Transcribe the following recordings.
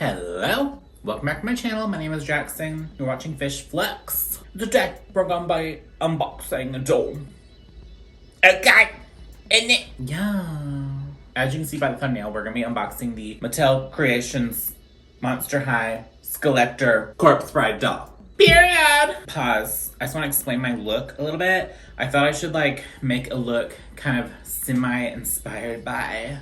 Hello, welcome back to my channel. My name is Jackson. You're watching Fish Flex. Today we're gonna be unboxing a doll. Okay, isn't it? Yeah. As you can see by the thumbnail, we're gonna be unboxing the Mattel Creations Monster High Skullector Corpse Bride doll. Period. Pause. I just want to explain my look a little bit. I thought I should make a look kind of semi-inspired by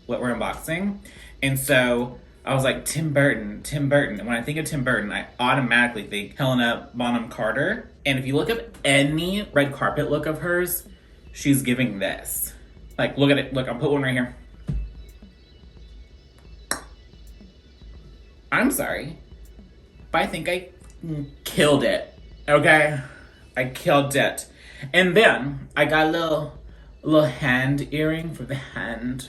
what we're unboxing, and so I was like, Tim Burton. And when I think of Tim Burton, I automatically think Helena Bonham Carter. And if you look up any red carpet look of hers, she's giving this. Like, look at it. Look, I'll put one right here. I'm sorry, but I think I killed it. Okay? I killed it. And then I got a little hand earring for the hand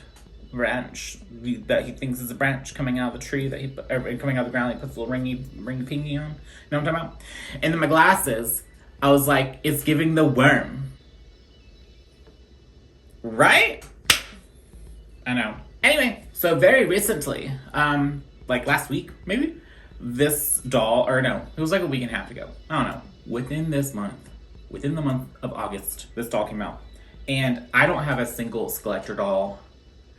branch that he thinks is a branch coming out of the tree coming out of the ground. He puts a little ringy pingy on. You know what I'm talking about? And then my glasses, I was like, it's giving the worm. Right? I know. Anyway, so very recently, like last week, maybe, this doll, or no, it was like a week and a half ago. I don't know. Within the month of August, this doll came out. And I don't have a single Skullector doll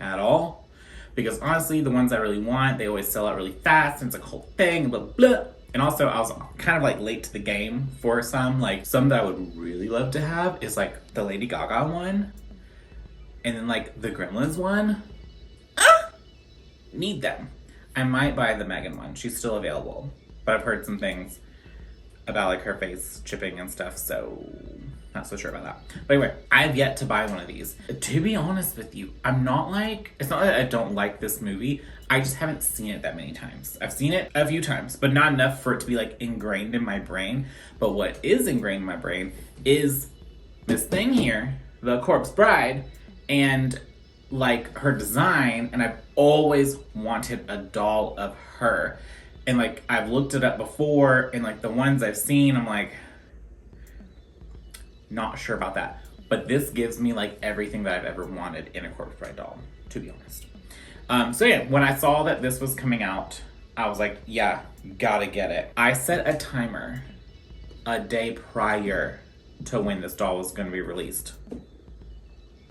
at all, because honestly, the ones I really want, they always sell out really fast, and it's like a whole thing, blah, blah. And also, I was kind of like late to the game for some that I would really love to have is like the Lady Gaga one, and then like the Gremlins one. Need them. I might buy the Megan one. She's still available, but I've heard some things about like her face chipping and stuff, so not so sure about that. But anyway, I've yet to buy one of these. To be honest with you, it's not that I don't like this movie, I just haven't seen it that many times. I've seen it a few times, but not enough for it to be like ingrained in my brain. But what is ingrained in my brain is this thing here, the Corpse Bride, and like her design, and I've always wanted a doll of her. And like, I've looked it up before, and like the ones I've seen, I'm like, not sure about that. But this gives me like everything that I've ever wanted in a Corpse Bride doll, to be honest. So yeah, when I saw that this was coming out, I was like, yeah, gotta get it. I set a timer a day prior to when this doll was gonna be released.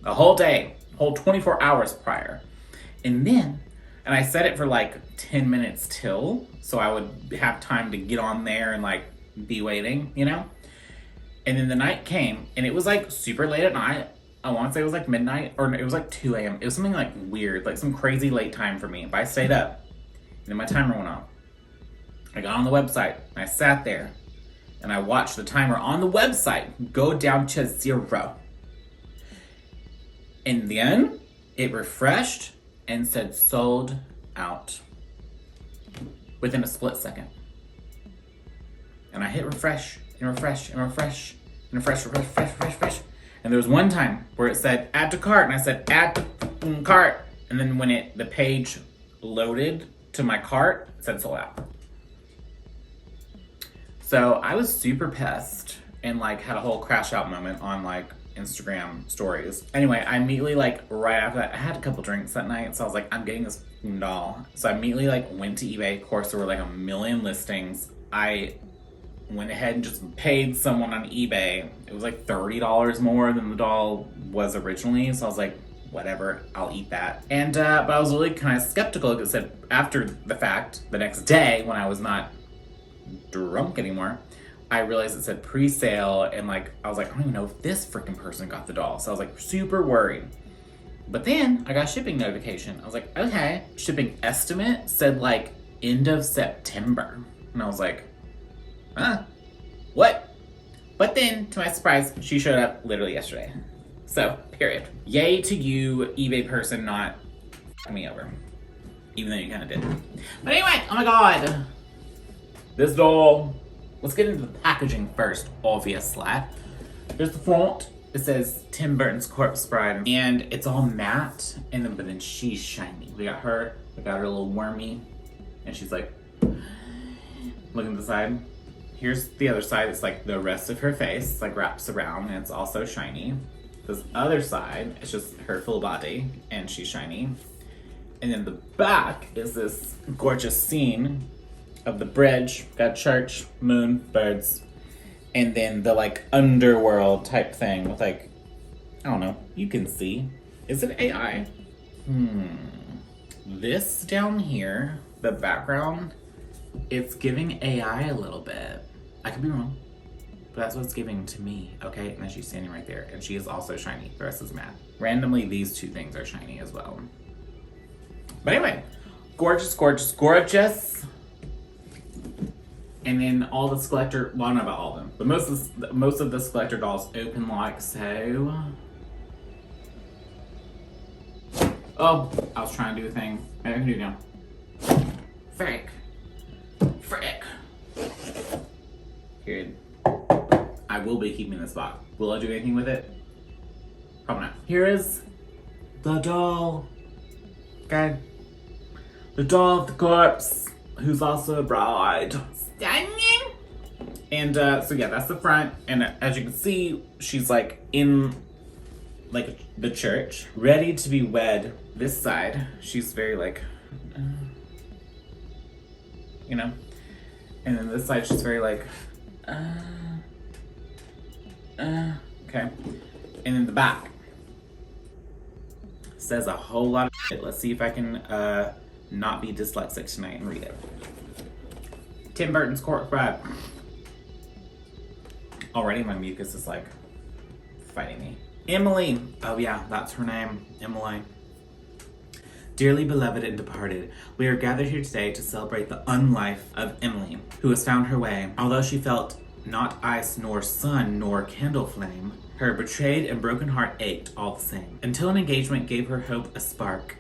A whole day, whole 24 hours prior. And I set it for like 10 minutes till, so I would have time to get on there and like be waiting, you know? And then the night came, and it was like super late at night. I want to say it was like midnight, or it was like 2 a.m. It was something like weird, like some crazy late time for me. But I stayed up, and then my timer went off. I got on the website, and I sat there, and I watched the timer on the website go down to 0. And then it refreshed and said sold out within a split second. And I hit refresh and refresh and refresh and refresh. And there was one time where it said add to cart, and I said add to cart. And then when the page loaded to my cart, it said sold out. So I was super pissed and like had a whole crash out moment on like Instagram stories. Anyway, I immediately right after that, I had a couple drinks that night, so I was like, I'm getting this doll. So I immediately went to eBay. Of course, there were like a million listings. I went ahead and just paid someone on eBay. It was like $30 more than the doll was originally, so I was like, whatever, I'll eat that. And but I was really kind of skeptical because it said after the fact, the next day when I was not drunk anymore, I realized it said pre-sale, and I was like, I don't even know if this freaking person got the doll. So I was like super worried. But then I got a shipping notification. I was like, okay, shipping estimate said like end of September. And I was like, what? But then, to my surprise, she showed up literally yesterday. So, period. Yay to you, eBay person, not f***ing me over. Even though you kind of did. But anyway, oh my god. This doll. Let's get into the packaging first, obviously. There's the front. It says Tim Burton's Corpse Bride. And it's all matte, but then she's shiny. We got her a little wormy. And she's like, looking at the side. Here's the other side. It's like the rest of her face, wraps around, and it's also shiny. This other side, it's just her full body, and she's shiny. And then the back is this gorgeous scene of the bridge. Got church, moon, birds. And then the like underworld type thing with like, I don't know, you can see. Is it AI? This down here, the background, it's giving AI a little bit. I could be wrong, but that's what it's giving to me, okay? And then she's standing right there, and she is also shiny. The rest is matte. Randomly, these two things are shiny as well. But anyway, gorgeous, gorgeous, gorgeous. And then all the Skullector, well, I don't know about all of them, but most of the Skullector dolls open like so. Oh, I was trying to do a thing. I can do it now. Frick. Frick. Period. I will be keeping this box. Will I do anything with it? Probably not. Here is the doll. Okay. The doll of the corpse, who's also a bride. Stunning! And so yeah, that's the front. And as you can see, she's like in like the church, ready to be wed. This side, she's very like, you know. And then this side, she's very like, okay. And then the back says a whole lot of shit. Let's see if I can not be dyslexic tonight and read it. Tim Burton's Corpse Bride. Already my mucus is like fighting me. Emily. Oh yeah, that's her name. Emily. Dearly beloved and departed, we are gathered here today to celebrate the unlife of Emily, who has found her way. Although she felt not ice nor sun nor candle flame, her betrayed and broken heart ached all the same, until an engagement gave her hope a spark.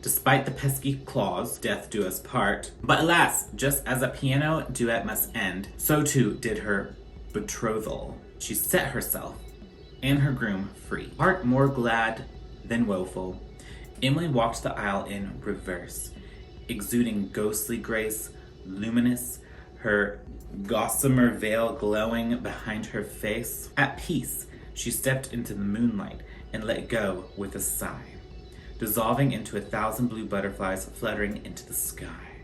Despite the pesky clause, death do us part. But alas, just as a piano duet must end, so too did her betrothal. She set herself and her groom free. Heart more glad than woeful, Emily walked the aisle in reverse, exuding ghostly grace, luminous, her gossamer veil glowing behind her face. At peace, she stepped into the moonlight and let go with a sigh, dissolving into 1,000 blue butterflies fluttering into the sky.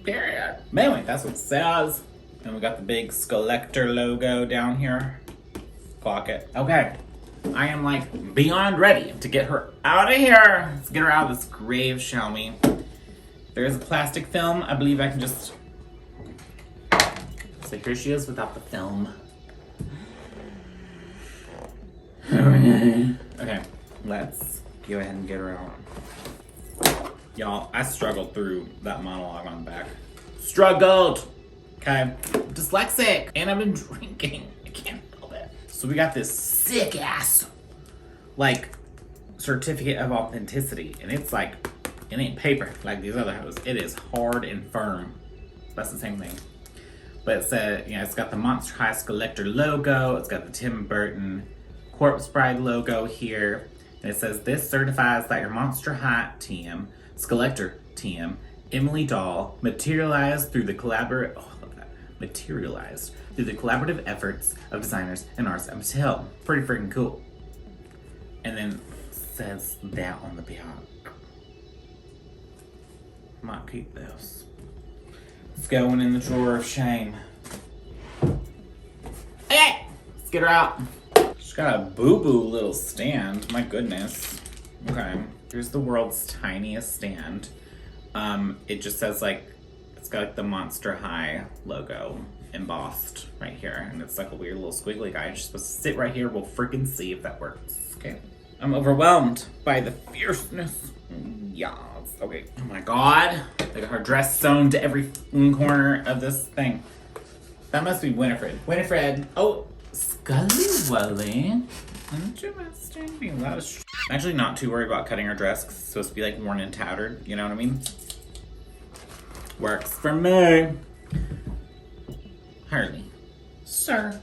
Period. But anyway, that's what it says. And we got the big Skullector logo down here. Clock it. Okay. I am like beyond ready to get her out of here. Let's get her out of this grave, shall we? There is a plastic film. I believe I can just... So here she is without the film. Okay, let's go ahead and get her out. Y'all, I struggled through that monologue on the back. Struggled! Okay, dyslexic, and I've been drinking. I can't help it. So we got this sick ass, like, certificate of authenticity, and it's like, it ain't paper like these other hoes. It is hard and firm. That's the same thing. But it said, you know, it's got the Monster High Skullector logo. It's got the Tim Burton Corpse Bride logo here. And it says, this certifies that your Monster High TM, Skullector TM, Emily doll materialized through the collaborative efforts of designers and artists at Mattel. Pretty freaking cool. And then says that on the back. Might keep this. It's going in the drawer of shame. Okay, let's get her out. She's got a boo-boo little stand. My goodness. Okay, here's the world's tiniest stand. It just says like, it's got like the Monster High logo embossed right here, and it's like a weird little squiggly guy. She's supposed to sit right here. We'll freaking see if that works. Okay. I'm overwhelmed by the fierceness. Yes. Okay. Oh my god. They got her dress sewn to every corner of this thing. That must be Winifred. Winifred. Oh, Scully Wully. Interesting. I'm actually not too worried about cutting her dress because it's supposed to be like worn and tattered. You know what I mean? Works for me. Harley. Sir.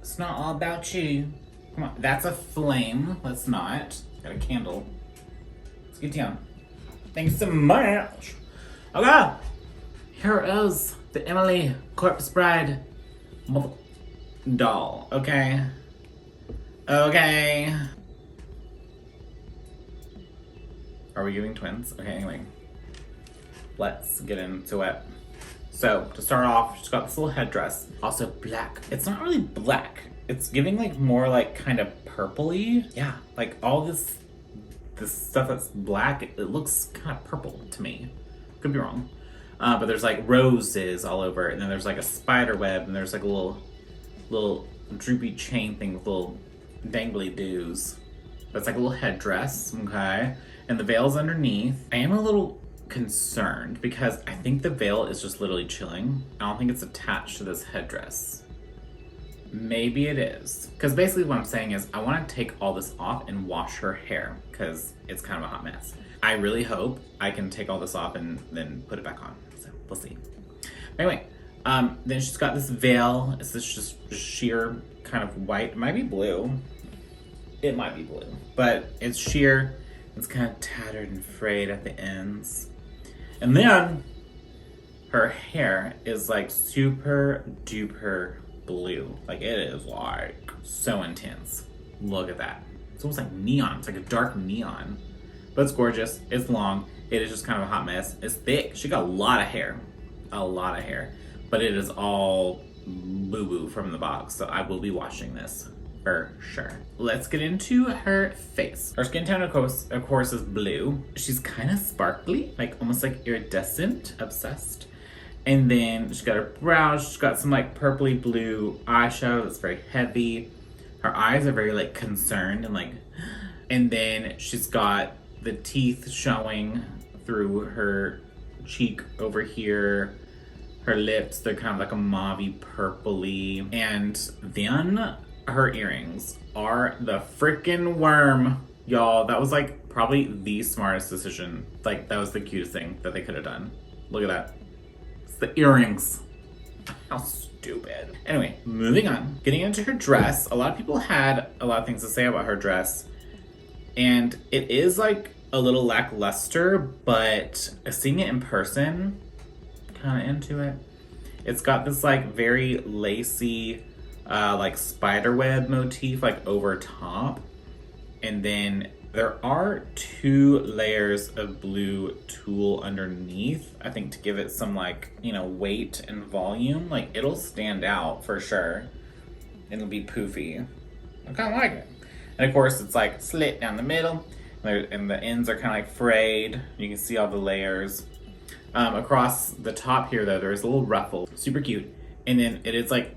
It's not all about you. Come on. That's a flame. Let's not. Got a candle. Let's get down. Thanks so much. Okay. Here is the Emily Corpse Bride doll. Okay. Okay. Are we giving twins? Okay, anyway. Let's get into it. So, to start off, she's got this little headdress. Also black. It's not really black. It's giving like more like kind of purpley. Yeah, like all this stuff that's black, it looks kind of purple to me. Could be wrong. But there's like roses all over it, and then there's like a spider web, and there's like a little droopy chain thing with little dangly doos. That's like a little headdress, okay? And the veil's underneath. I am a little concerned because I think the veil is just literally chilling. I don't think it's attached to this headdress. Maybe it is. Because basically what I'm saying is I want to take all this off and wash her hair because it's kind of a hot mess. I really hope I can take all this off and then put it back on. So we'll see. Anyway, then she's got this veil. It's this just sheer kind of white. It might be blue. It might be blue. But it's sheer. It's kind of tattered and frayed at the ends. And then her hair is like super duper blue. Like it is like so intense. Look at that. It's almost like neon. It's like a dark neon. But it's gorgeous. It's long. It is just kind of a hot mess. It's thick. She got a lot of hair. A lot of hair. But it is all boo-boo from the box. So I will be washing this for sure. Let's get into her face. Her skin tone, of course, is blue. She's kind of sparkly, like almost like iridescent, obsessed. And then she's got her brows. She's got some like purpley blue eyeshadow that's very heavy. Her eyes are very like concerned and like, and then she's got the teeth showing through her cheek over here. Her lips, they're kind of like a mauvey purpley. And then her earrings are the freaking worm, y'all. That was like probably the smartest decision. Like that was the cutest thing that they could have done. Look at that. It's the earrings. How stupid. Anyway, moving on. Getting into her dress. A lot of people had a lot of things to say about her dress. And it is like a little lackluster, but seeing it in person, kind of into it. It's got this like very lacy like spiderweb motif like over top, and then there are 2 layers of blue tulle underneath, I think, to give it some like, you know, weight and volume. Like it'll stand out for sure. It'll be poofy. I kind of like it. And of course it's like slit down the middle, and the ends are kind of like frayed. You can see all the layers. Across the top here though, there's a little ruffle, super cute. And then it is like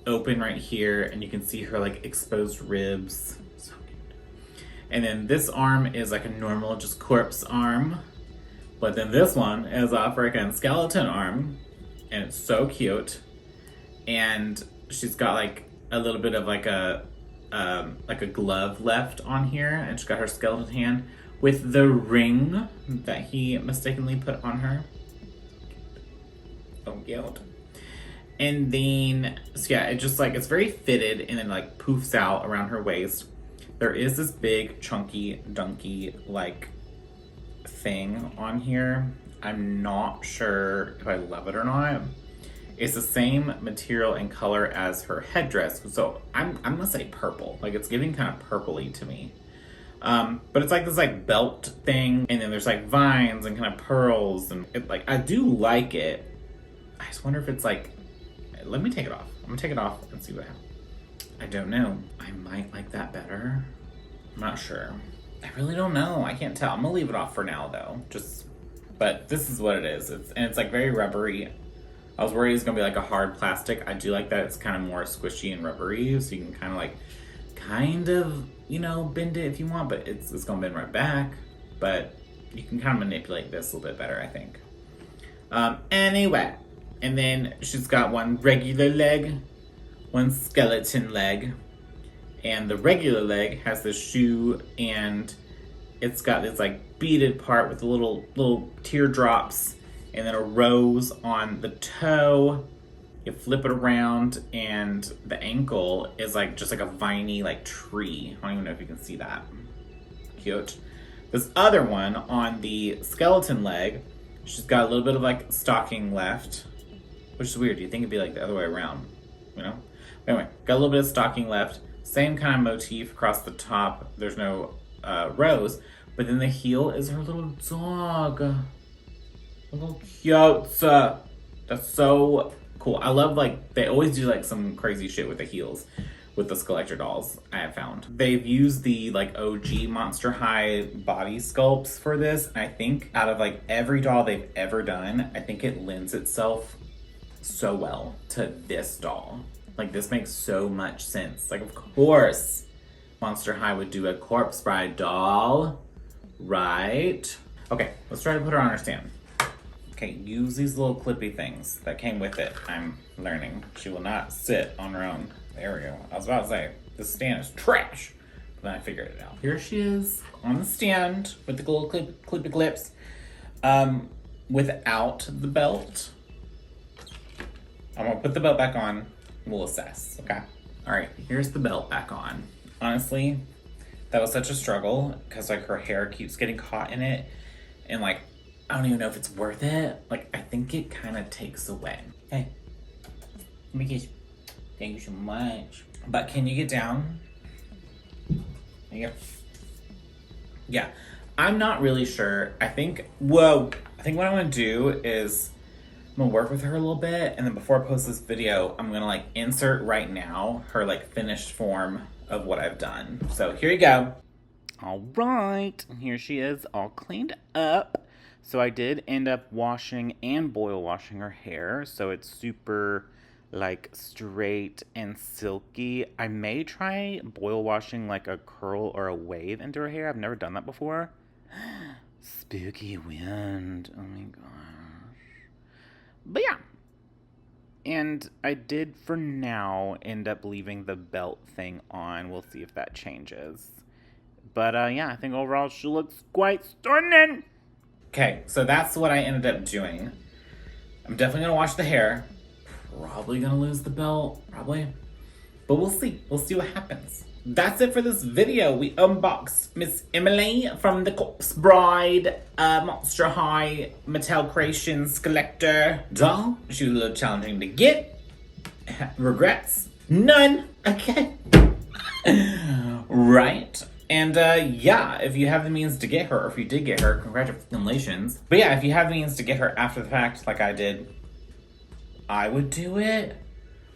open right here, and you can see her like exposed ribs. So cute. And then this arm is like a normal just corpse arm, but then this one is a freaking skeleton arm, and it's so cute. And she's got like a little bit of like a glove left on here, and she's got her skeleton hand with the ring that he mistakenly put on her. So cute. And then, so yeah, it just like, it's very fitted and then like poofs out around her waist. There is this big chunky dunky like thing on here. I'm not sure if I love it or not. It's the same material and color as her headdress. So I'm gonna say purple. Like it's giving kind of purpley to me. But it's like this like belt thing, and then there's like vines and kind of pearls, and it, like I do like it. I just wonder if it's like, let me take it off. I'm gonna take it off and see what happens. I don't know. I might like that better. I'm not sure. I really don't know. I can't tell. I'm gonna leave it off for now though. But this is what it is. It's like very rubbery. I was worried it was gonna be like a hard plastic. I do like that it's kind of more squishy and rubbery, so you can kind of, you know, bend it if you want, but it's gonna bend right back. But you can kind of manipulate this a little bit better, I think. Anyway, and then she's got one regular leg, one skeleton leg, and the regular leg has the shoe, and it's got this like beaded part with little teardrops, and then a rose on the toe. You flip it around, and the ankle is like just like a viney like tree. I don't even know if you can see that. Cute. This other one on the skeleton leg, she's got a little bit of like stocking left, which is weird. You think it'd be like the other way around, you know? Anyway, got a little bit of stocking left. Same kind of motif across the top. There's no rose, But then the heel is her little dog. Little cute. That's so cool. I love, like, they always do, like, some crazy shit with the heels with the Skullector dolls, I have found. They've used the, like, OG Monster High body sculpts for this. And I think out of, like, every doll they've ever done, I think it lends itself so well to this doll. Like, this makes so much sense. Like, of course, Monster High would do a Corpse Bride doll, right? Okay, let's try to put her on her stand. Okay, use these little clippy things that came with it. I'm learning. She will not sit on her own. There we go. I was about to say, this stand is trash. But then I figured it out. Here she is on the stand with the little clippy clips. Without the belt. I'm gonna put the belt back on. We'll assess, okay? All right, here's the belt back on. Honestly, that was such a struggle because, like, her hair keeps getting caught in it. And, like, I don't even know if it's worth it. Like, I think it kind of takes away. Hey, let me kiss you. Thank you so much. But can you get down? There you go. Yeah, I'm not really sure. I think what I'm gonna do is I'm gonna work with her a little bit, and then before I post this video, I'm gonna, like, insert right now her, like, finished form of what I've done. So here you go. All right, here she is, all cleaned up. So I did end up washing and boil washing her hair, so it's super, like, straight and silky. I may try boil washing, like, a curl or a wave into her hair. I've never done that before. Spooky wind. Oh my gosh. But yeah. And I did, for now, end up leaving the belt thing on. We'll see if that changes. But yeah, I think overall she looks quite stunning. Okay, so that's what I ended up doing. I'm definitely gonna wash the hair. Probably gonna lose the belt, probably. But we'll see. We'll see what happens. That's it for this video. We unboxed Miss Emily from the Corpse Bride Monster High Mattel Creations Skullector doll. She was a little challenging to get. Regrets? None. Okay. Right. And yeah, if you have the means to get her, or if you did get her, congratulations. But yeah, if you have the means to get her after the fact, like I did, I would do it.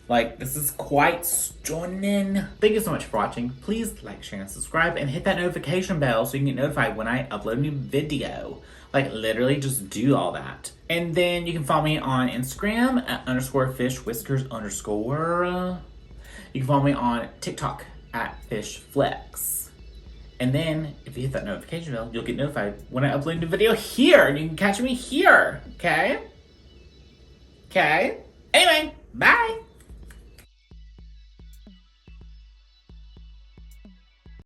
Like, this is quite stunning. Thank you so much for watching. Please like, share, and subscribe, and hit that notification bell so you can get notified when I upload a new video. Like, literally just do all that. And then you can follow me on Instagram at _fishwhiskers_. You can follow me on TikTok at fishflex. And then, if you hit that notification bell, you'll get notified when I upload a new video here. And you can catch me here, okay? Okay? Anyway, bye!